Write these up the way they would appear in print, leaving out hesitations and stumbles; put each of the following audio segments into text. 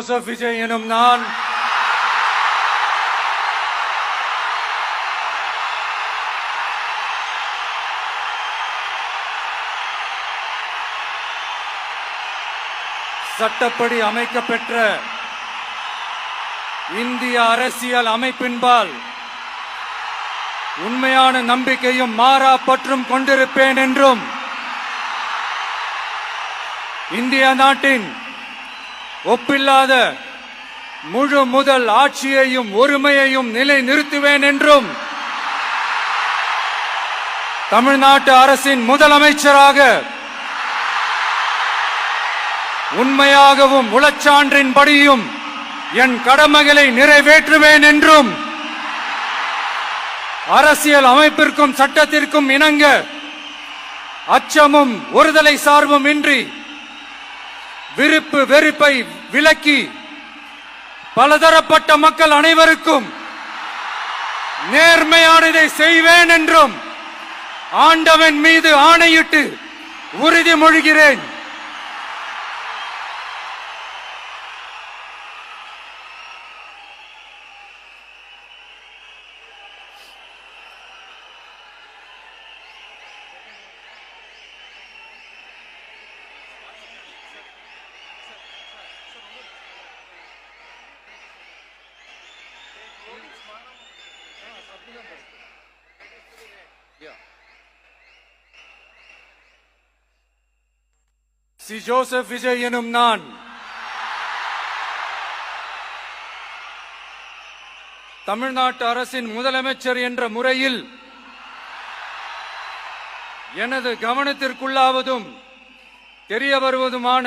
Joseph Vijay எனும் நான் சட்டப்படி அமைக்கப்பெற்ற இந்திய அரசியல் அமைப்பின்பால் உண்மையான நம்பிக்கையும் மாறா பற்றும் கொண்டிருப்பேன் என்றும் இந்திய நாட்டின் ஒப்பில்லாத முழு முதல் ஆட்சியையும் ஒருமையையும் நிலை நிறுத்துவேன் என்றும் தமிழ்நாட்டு அரசின் முதலமைச்சராக உண்மையாகவும் உளச்சான்றின்படியும் என் கடமைகளை நிறைவேற்றுவேன் என்றும் அரசியல் அமைப்பிற்கும் சட்டத்திற்கும் இணங்க அச்சமும் ஒருதலை சார்பும் இன்றி விருப்பு வெறுப்பை விலக்கி பலதரப்பட்ட மக்கள் அனைவருக்கும் நேர்மையானதை செய்வேன் என்றும் ஆண்டவன் மீது ஆணையிட்டு உறுதிமொழிகிறேன். சி ஜோசப் விஜய் எனும் நான் தமிழ்நாட்டு அரசின் முதலமைச்சர் என்ற முறையில் எனது கவனத்திற்குள்ளாவதும் தெரிய வருவதுமான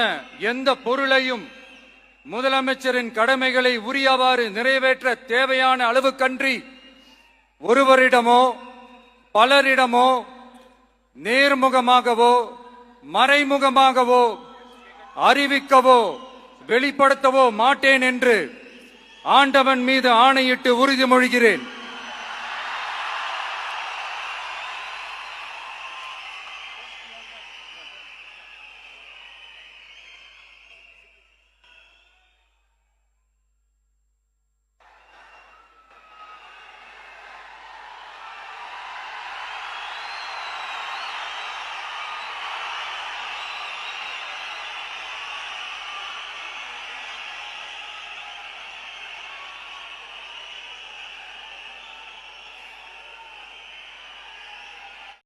எந்த பொருளையும் முதலமைச்சரின் கடமைகளை உரியவாறு நிறைவேற்ற தேவையான அளவுக்கன்றி ஒருவரிடமோ பலரிடமோ நேர்முகமாகவோ மறைமுகமாகவோ அறிவிக்கவோ வெளிப்படுத்தவோ மாட்டேன் என்று ஆண்டவன் மீது ஆணையிட்டு உறுதிமொழிகிறேன்.